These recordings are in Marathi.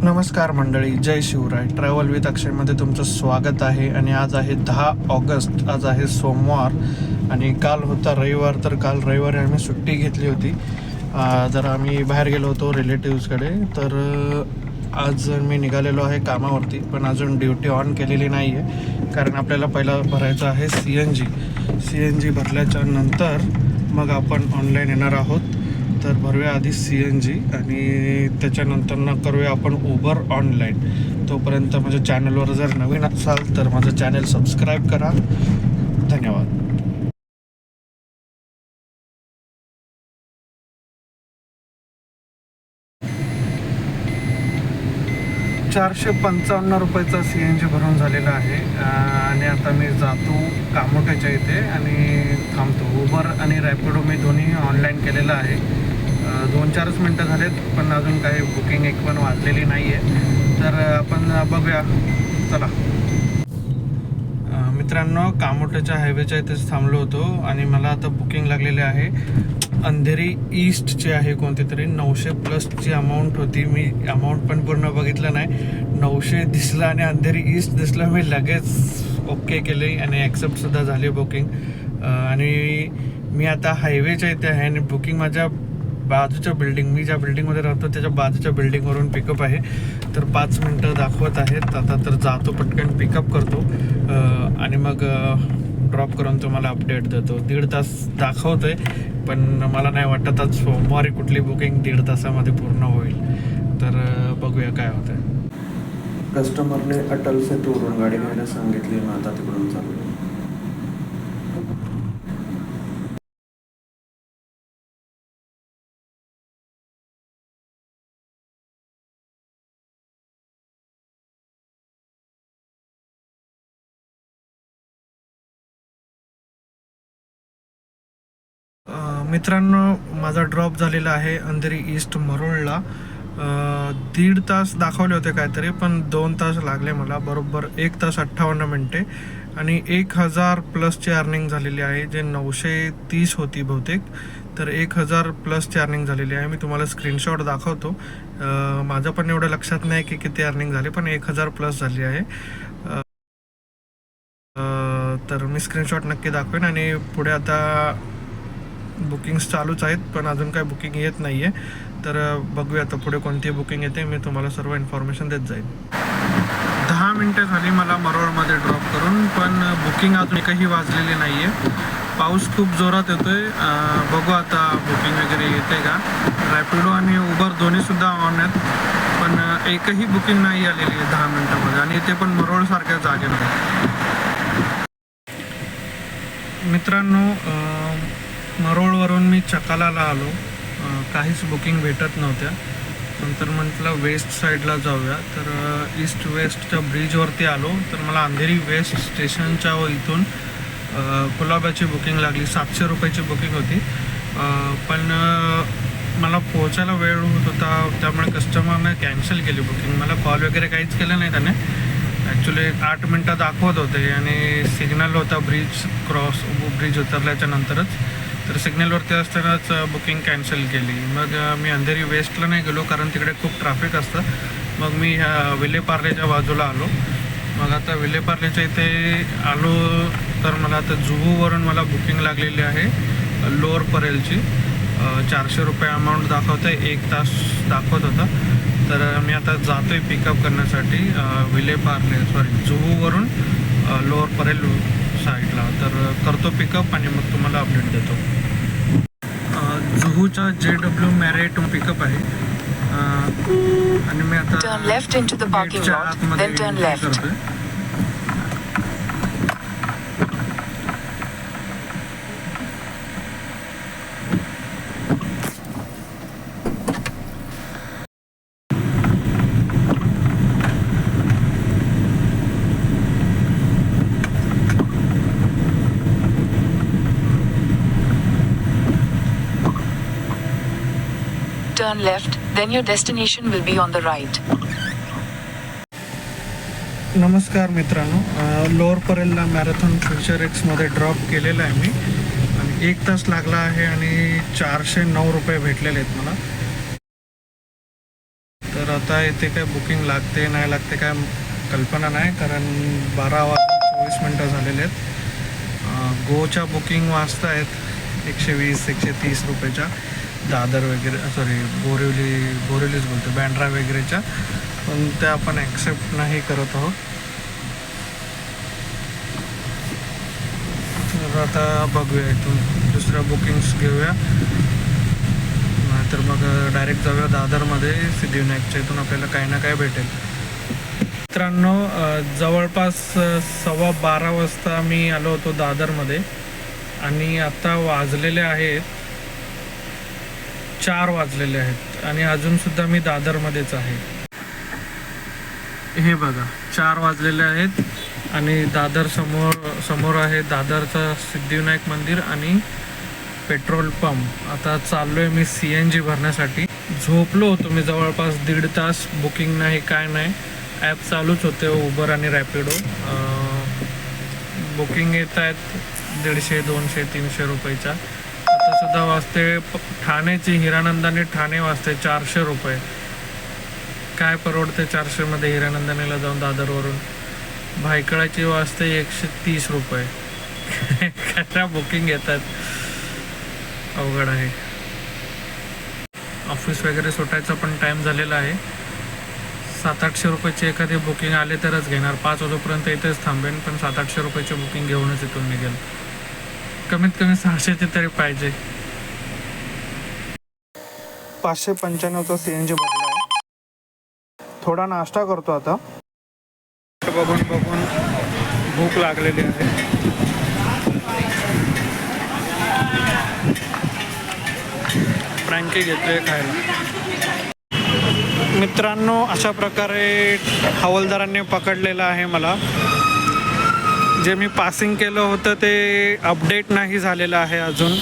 नमस्कार मंडळी, जय शिवराय. ट्रॅव्हल विथ अक्षयमध्ये तुमचं स्वागत आहे. आणि आज आहे 10 ऑगस्ट. आज आहे सोमवार आणि काल होता रविवार. तर काल रविवारी आम्ही सुट्टी घेतली होती. जर आम्ही बाहेर गेलो होतो रिलेटिव्सकडे. तर आज मी निघालेलो आहे कामावरती, पण अजून ड्युटी ऑन केलेली नाही आहे, कारण आपल्याला पहिला भरायचं आहे CNG भरल्याच्या नंतर मग आपण ऑनलाईन येणार आहोत. तर भरूया आधी CNG आणि त्याच्यानंतर करूया आपण उबर ऑनलाईन. तोपर्यंत माझ्या चॅनलवर जर नवीन असाल तर माझं चॅनल सबस्क्राईब करा. धन्यवाद. 455 रुपयाचा CNG भरून झालेला आहे. आणि आता मी जातो कामोठ्याच्या इथे आणि थांबतो. उबर आणि रॅपिडो मी दोन्ही ऑनलाईन केलेलं आहे. 2-4च मिनटं झालेत, पण अजून काही बुकिंग एक पण वाजलेली नाही आहे. तर आपण बघूया, चला. मित्रांनो, कामोठ्याच्या हायवेच्या इथेच थांबलो होतो आणि मला आता बुकिंग लागलेली आहे. अंधेरी ईस्टची आहे कोणती तरी. 900+ अमाऊंट होती. मी अमाऊंट पण पूर्ण बघितलं नाही. 900 दिसलं आणि अंधेरी ईस्ट दिसलं. मी लगेच ओके केले आणि ॲक्सेप्टसुद्धा झाली बुकिंग. आणि मी आता हायवेच्या इथे आहे आणि बुकिंग माझ्या बाजूच्या मी ज्या बिल्डिंगमध्ये राहतो त्याच्या बाजूच्या बिल्डिंगवरून पिकअप आहे. तर 5 मिनटं दाखवत आहेत आता. तर जातो, पटकन पिकअप करतो आणि मग ड्रॉप करून तुम्हाला अपडेट देतो. 1.5 तास दाखवतो आहे, पण मला नाही वाटत आज सोमवारी कुठली बुकिंग 1.5 तासामध्ये पूर्ण होईल. तर बघूया काय होतं आहे. कस्टमरने अटल सेतूवरून गाडी घ्यायला सांगितली, मग आता तिकडून चालू. मित्रांनो, माझा ड्रॉप झालेला आहे अंधेरी ईस्ट मरोळला. 1.5 तास दाखवले होते काहीतरी, पण 2 तास लागले मला. बरोबर 1 तास 58 मिनटे आणि 1000+ अर्निंग झालेली आहे. जे 930 होती बहुतेक, तर 1000+ अर्निंग झालेली आहे. मी तुम्हाला स्क्रीनशॉट दाखवतो. माझं पण एवढं लक्षात नाही की किती अर्निंग झाली, पण 1000+ झाली आहे. तर मी स्क्रीनशॉट नक्की दाखवेन. आणि पुढे आता बुकिंग्स चालूच आहेत, पण अजून काही बुकिंग येत नाही आहे. तर बघूया आता पुढे कोणती बुकिंग येते. मी तुम्हाला सर्व इन्फॉर्मेशन देत जाईल. 10 मिनटं झाली मला मरोळमध्ये ड्रॉप करून, पण बुकिंग अजून एकही वाजलेली नाही आहे. पाऊस खूप जोरात येतो आहे. बघू आता बुकिंग वगैरे येते का. रॅपिडो आणि उबर दोन्हीसुद्धा ऑन आहेत, पण एकही बुकिंग नाही आलेली आहे 10 मिनटामध्ये. आणि ते पण मरोळसारख्या जागेमध्ये. मित्रांनो, मरोळवरून मी चकालाला आलो. काहीच बुकिंग भेटत नव्हत्या. नंतर म्हटलं वेस्ट साईडला जाऊया. तर ईस्ट वेस्टच्या ब्रिजवरती आलो. तर मला अंधेरी वेस्ट स्टेशनच्या इथून कुलाब्याची बुकिंग लागली. 700 रुपयाची बुकिंग होती. पण मला पोहोचायला वेळ होत होता, त्यामुळे कस्टमरने कॅन्सल केली बुकिंग. मला कॉल वगैरे काहीच केलं नाही त्याने. ॲक्च्युली 8 मिनटं दाखवत होते आणि सिग्नल होता ब्रिज उतरल्याच्या नंतरच. तर सिग्नलवरती असतानाच बुकिंग कॅन्सल केली. मग मी अंधेरी वेस्टला नाही गेलो, कारण तिकडे खूप ट्रॅफिक असतं. मग मी विलेपार्लेच्या बाजूला आलो. मग आता विलेपार्लेच्या इथे आलो. तर मला आता जुहूवरून मला बुकिंग लागलेली आहे लोअर परेलची. 400 रुपये अमाऊंट दाखवतं आहे. 1 तास दाखवत होता. तर मी आता जातो आहे पिकअप करण्यासाठी जुहूवरून लोअर परेल साईडला. तर करतो पिकअप आणि मग तुम्हाला अपडेट देतो. जुहूचा JW मॅरियट पिकअप आहे. आणि मी आता Turn left into the parking lot, then turn left. Turn left, then your destination will be on the right. नमस्कार मित्रांनो, लोअर परेलला मॅरेथॉन फ्युचर एक्समध्ये ड्रॉप केलेलं आहे मी. आणि 1 तास लागला आहे आणि 409 रुपये भेटलेले आहेत मला. तर तर आता इथे काय बुकिंग लागते नाही लागते काय कल्पना नाही, कारण 12:24 झालेले आहेत. गोच्या बुकिंग वाजत आहेत 120-130 रुपयाच्या, दादर वगैरे सॉरी बोरिवलीच बोलतो, बँड्रा वगैरेच्या, पण त्या आपण ॲक्सेप्ट नाही करत आहोत. तर आता बघूया, इथून दुसऱ्या बुकिंग्स घेऊया, नाहीतर मग डायरेक्ट जाऊया दादरमध्ये. सिद्धिविनायकच्या इथून आपल्याला काही ना काय भेटेल. मित्रांनो, जवळपास 12:15 वाजता मी आलो होतो दादरमध्ये आणि आता वाजलेले आहेत 4 वाजलेले आहेत आणि अजूनसुद्धा मी दादरमध्येच आहे. हे बघा 4 वाजलेले आहेत आणि दादर समोर आहे दादरचं सिद्धिविनायक मंदिर आणि पेट्रोल पंप. आता चाललो आहे मी CNG भरण्यासाठी. झोपलो होतो मी जवळपास 1.5 तास, बुकिंग नाही काय नाही, ॲप चालूच होते उबर आणि रॅपिडो. बुकिंग येत आहेत 150, 200, 300 रुपयाच्या. आता सुद्धा वाजते ठाण्याची हिरानंदाने ठाणे वाजते 400 रुपये. काय परवडते 400मध्ये हिरानंदानेला जाऊन दादरवरून. भायखळाची वाजते 130 रुपये. कशा बुकिंग येतात, अवघड आहे. ऑफिस वगैरे सुटायचा पण टाईम झालेला आहे. 700-800 रुपयाची एखादी बुकिंग आले तरच घेणार. 5 वाजेपर्यंत इथेच थांबेन, पण 700-800 रुपयाची बुकिंग घेऊनच इथून निघेल. कमीत कमी 600ची तरी पाहिजे. 595चा CNG भरला आहे. थोडा नाश्ता करतो आता. बघून भूक लागलेली आहे. फ्रँकी घेतोय खायला. मित्रांनो, अशा प्रकारे हवालदारांनी पकडलेलं आहे मला. जे मी पासिंग केलं होतं ते अपडेट नाही झालेलं आहे अजून,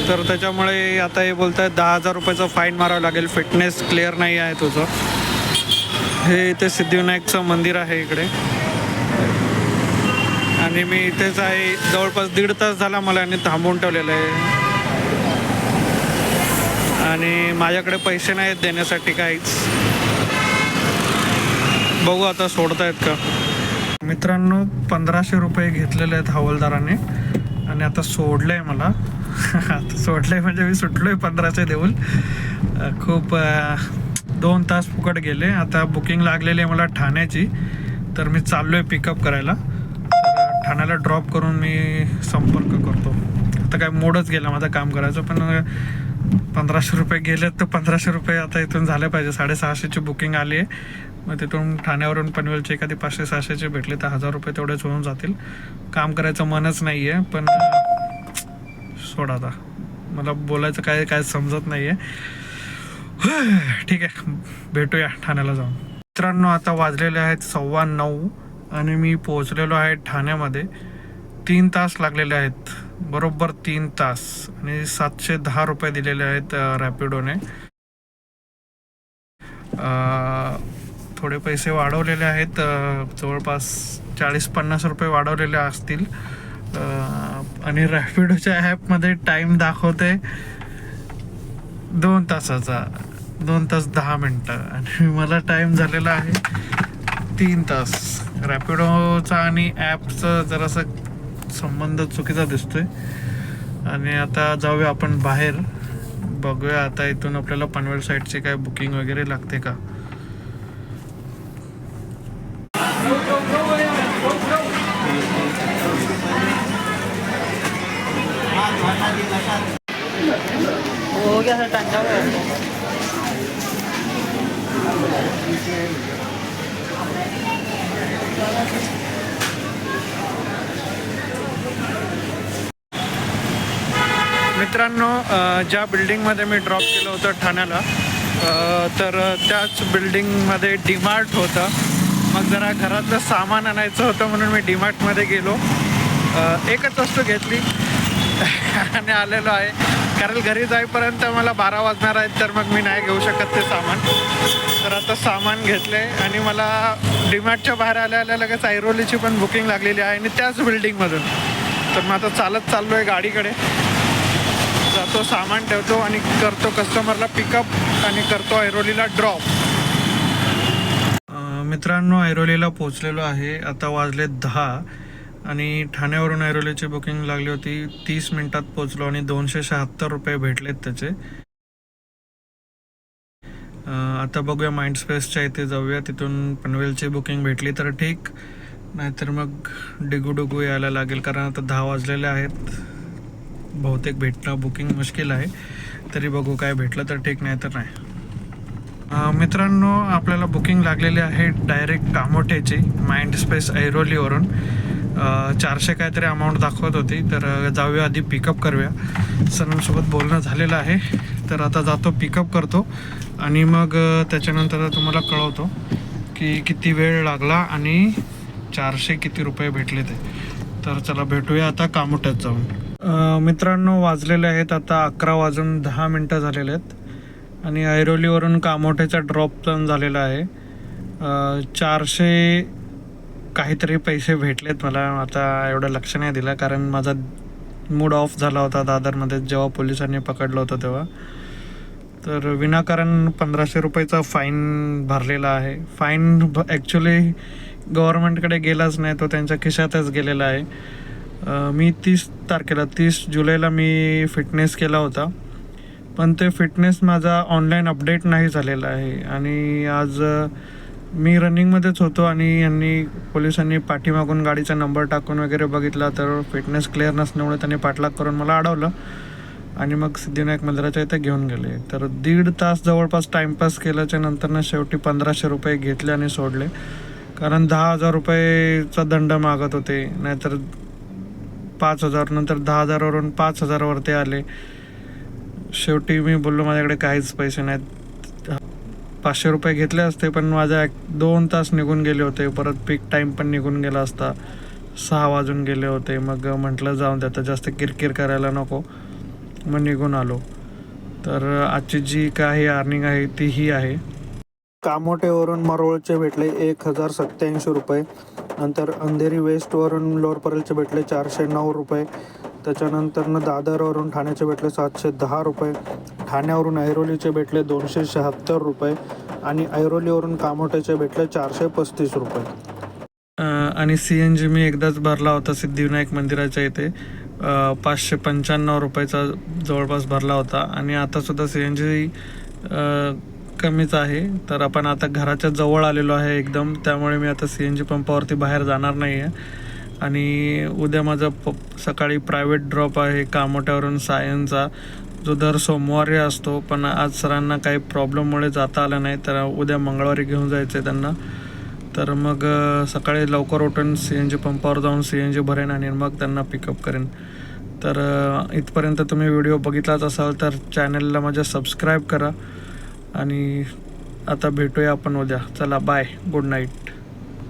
तर त्याच्यामुळे आता हे बोलत आहेत 10,000 रुपयाचा फाईन मारावं लागेल, फिटनेस क्लिअर नाही आहे तुझं. हे इथे सिद्धिविनायकचं मंदिर आहे इकडे आणि मी इथेच आहे. जवळपास 1.5 तास झाला मला यांनी थांबवून ठेवलेलं आहे आणि माझ्याकडे पैसे नाहीत देण्यासाठी काहीच. बघू आता सोडतायत का. मित्रांनो, 1500 रुपये घेतलेले आहेत हवालदाराने आणि आता सोडलं आहे मला. आता सोडलं आहे म्हणजे मी सुटलो आहे 1500 देऊन. खूप 2 तास फुकट गेले. आता बुकिंग लागलेली आहे मला ठाण्याची, तर मी चाललो आहे पिकअप करायला. तर ठाण्याला ड्रॉप करून मी संपर्क करतो. आता काय मोडच गेला माझं काम करायचं, पण 1500 रुपये गेलेत तर 1500 रुपये आता इथून झाले पाहिजे. 650ची बुकिंग आली आहे. मग तिथून ठाण्यावरून पनवेलची एखादी 500-600ची भेटली तर 1000 रुपये तेवढेच होऊन जातील. काम करायचं मनच नाही आहे, पण सोडा आता. मला बोलायचं काय समजत नाही आहे. ठीक आहे, भेटूया ठाण्याला जाऊन. मित्रांनो, आता वाजलेले आहेत 9:15 आणि मी पोहोचलेलो आहे ठाण्यामध्ये. 3 तास लागलेले आहेत, बरोबर 3 तास, आणि 710 रुपये दिलेले आहेत रॅपिडोने. थोडे पैसे वाढवलेले आहेत, जवळपास 40-50 रुपये वाढवलेले असतील. आणि रॅपिडोच्या ॲपमध्ये टाईम दाखवते 2 तासाचा, 2 तास 10 मिनटं, आणि मला टाईम झालेला आहे 3 तास. रॅपिडोचा आणि ॲपचं जरासं संबंध चुकीचा दिसतोय. आणि आता जाऊया आपण बाहेर, बघूया आता इथून आपल्याला पनवेल साईडची काय बुकिंग वगैरे लागते का. हो गया मित्रांनो, ज्या बिल्डिंगमध्ये मी ड्रॉप केलं होतं ठाण्याला, तर त्याच बिल्डिंगमध्ये डीमार्ट होतं. मग जरा घरातलं सामान आणायचं होतं म्हणून मी डीमार्टमध्ये गेलो. एकच वस्तू घेतली आणि आलेलो आहे, कारण घरी जाईपर्यंत मला 12 वाजणार आहेत, तर मग मी नाही घेऊ शकत ते सामान. तर आता सामान घेतले आणि मला डीमार्टच्या बाहेर आल्या लगेच ऐरोलीची पण बुकिंग लागलेली आहे आणि त्याच बिल्डिंगमधून. तर मग आता चालत चाललो आहे गाडीकडे, जातो, सामान ठेवतो आणि करतो कस्टमरला पिकअप आणि करतो ऐरोलीला ड्रॉप. मित्रांनो, ऐरोलीला पोचलेलो आहे. आता वाजले 10 आणि ठाण्यावरून ऐरोलीची बुकिंग लागली होती. 30 मिनिटात पोचलो आणि 276 रुपये भेटलेत त्याचे. आता बघूया माइंडस्पेसच्या इथे जाऊया. तिथून पनवेलची बुकिंग भेटली तर ठीक, नाहीतर मग डिगूडुगू यायला लागेल, कारण आता 10 वाजलेले आहेत. बहुतेक भेटणं बुकिंग मुश्किल आहे. तरी बघू, काय भेटलं तर ठीक, नाही तर नाही. मित्रांनो, आपल्याला बुकिंग लागलेली आहे डायरेक्ट कामोठ्याची, माइंडस्पेस ऐरोलीवरून. 400 काहीतरी अमाऊंट दाखवत होती. तर जाऊया, आधी पिकअप करूया. सरांसोबत बोलणं झालेलं आहे, तर आता जातो, पिकअप करतो आणि मग त्याच्यानंतर तुम्हाला कळवतो की किती वेळ लागला आणि 400 किती रुपये भेटले ते. तर चला, भेटूया आता कामोठ्यात जाऊन. मित्रांनो, वाजलेले आहेत आता 11:10 झालेले आहेत आणि ऐरोलीवरून कामोठ्याचा ड्रॉप पण झालेला आहे. 400 काहीतरी पैसे भेटलेत मला. आता एवढं लक्ष नाही दिलं, कारण माझा मूड ऑफ झाला होता दादरमध्ये जेव्हा पोलिसांनी पकडलं होतं तेव्हा. तर विनाकारण 1500 रुपयेचा फाईन भरलेला आहे. फाईन ॲक्च्युली गव्हर्नमेंटकडे गेलाच नाही, तो त्यांच्या खिशातच गेलेला आहे. मी 30 जुलैला मी फिटनेस केला होता, पण ते फिटनेस माझा ऑनलाईन अपडेट नाही झालेला आहे. आणि आज मी रनिंगमध्येच होतो आणि पोलिसांनी पाठीमागून गाडीचा नंबर टाकून वगैरे बघितला, तर फिटनेस क्लिअर नसल्यामुळे त्यांनी पाठलाग करून मला अडवलं आणि मग सिद्धिविनायक मंदिराच्या इथे घेऊन गेले. तर 1.5 तास जवळपास टाईमपास केल्याच्या नंतरनं शेवटी 1500 रुपये घेतले आणि सोडले, कारण 10,000 रुपयेचा दंड मागत होते. नाहीतर 5,000, नंतर 10,000वरून 5,000वरती आले. शेवटी मी बोललो, माझ्याकडे काहीच पैसे नाहीत. 500 रुपये घेतले असते, पण माझा 2 तास निघून गेले होते. परत पीक टाईम पण निघून गेला असता. 6 वाजून गेले होते. मग म्हटलं जाऊन द्या, तर जास्त किरकिर करायला नको, मग निघून आलो. तर आजची जी काही अर्निंग आहे ती ही आहे. कामोठेवरून मरोळचे भेटले 1,087 रुपये. नंतर अंधेरी वेस्टवरून लोअर परलचे भेटले 409 रुपये. त्याच्यानंतरनं दादरवरून ठाण्याचे भेटले 710 रुपये. ठाण्यावरून ऐरोलीचे भेटले 276 रुपये आणि ऐरोलीवरून कामोठ्याचे भेटले 435 रुपये. आणि CNG मी एकदाच भरला होता सिद्धिविनायक मंदिराच्या इथे. 595 रुपयाचा जवळपास भरला होता आणि आतासुद्धा CNG कमीच आहे. तर आपण आता घराच्या जवळ आलेलो आहे एकदम, त्यामुळे मी आता CNG पंपावरती बाहेर जाणार नाही आहे. आणि उद्या माझा सकाळी प्रायव्हेट ड्रॉप आहे कामोठ्यावरून सायनचा, जो दर सोमवारी असतो. पण आज सरांना काही प्रॉब्लेममुळे जाता आलं नाही, तर उद्या मंगळवारी घेऊन जायचं आहे त्यांना. तर मग सकाळी लवकर उठून CNG पंपावर जाऊन CNG भरेन आणि मग त्यांना पिकअप करेन. तर इथपर्यंत तुम्ही व्हिडिओ बघितलाच असाल तर चॅनलला माझ्या सबस्क्राईब करा आणि आता भेटूया आपण उद्या. चला, बाय, गुड नाईट.